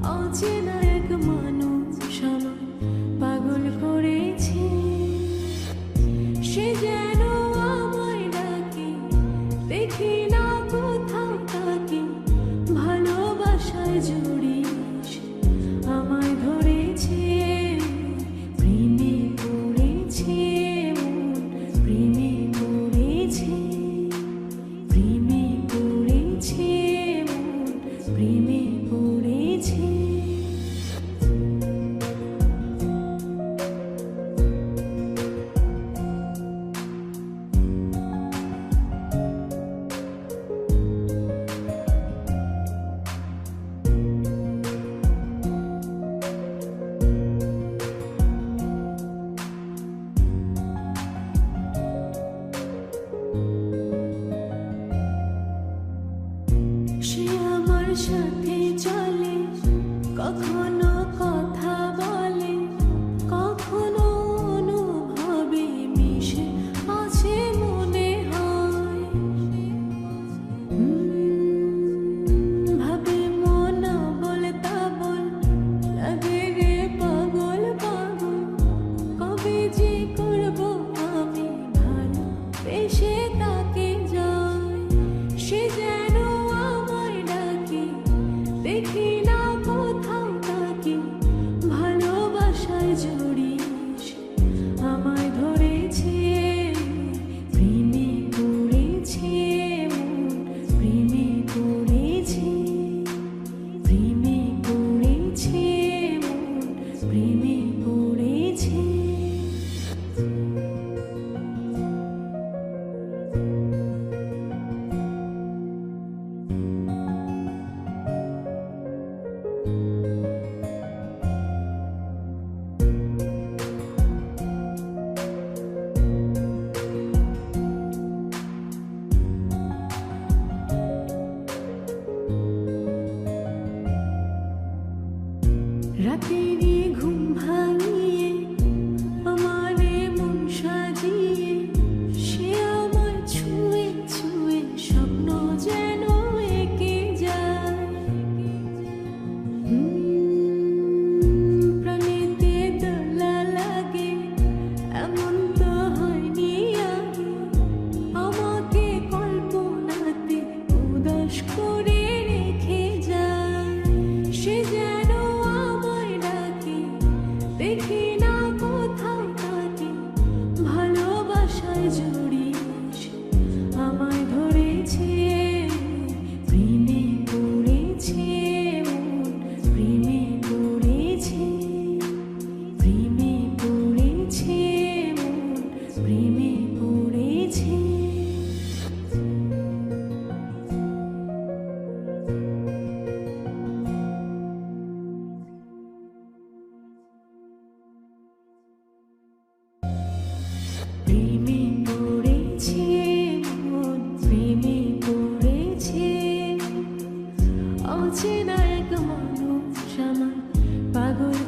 অচেনা এক মানুষ আমায় পাগল করেছে। সে যেন আমায় ডাকে, দেখি না কোথাও তাকে, ভালোবাসায় জড়িয়ে সে আমায় ধরেছে। প্রেমে পড়েছে মন, প্রেমে পড়েছে, প্রেমে পড়েছে মন, প্রেমে পড়েছে। সে আমার সাথে চলে, কখনো কথা বলে, কখনো অনুভবে মিশে আছে মনে হয়। ভাবে মন বলতা বল, লাগে রে পাগল পাগল। কবে যে করবো আমি ভালো বেশে তাকে যাই। সে যেন আমায় ডাকে, দেখি না কোথাও তাকে, ভালোবাসায় জড়িয়ে সে আমায় ধরেছে। প্রেমে পড়েছে মন, প্রেমে পড়েছে, প্রেমে পড়েছে মন, প্রেমে পড়েছে। রাতেরই ঘুম ভাঙিয়ে আমারে মন সাজিয়ে, সে আমায় ছুঁয়ে ছুঁয়ে স্বপ্ন যেন এঁকে যায়। প্রাণেতে দোলা লাগে, এমন তো হয়নি আগে। আমাকে কল্পনাতে উদাস করে রেখে যায়। সে যেন আমায় ডাকে, দেখি না কোথাও তাকে, ভালোবাসায় জড়িয়ে সে আমায় ধরেছে। প্রেমে পড়েছে মন, প্রেমে পড়েছে, প্রেমে পড়েছে মন, প্রেমে পড়েছে। প্রেমে পড়েছে মন, প্রেমে পড়েছে, অচেনা এক মানুষ আমায় পাগল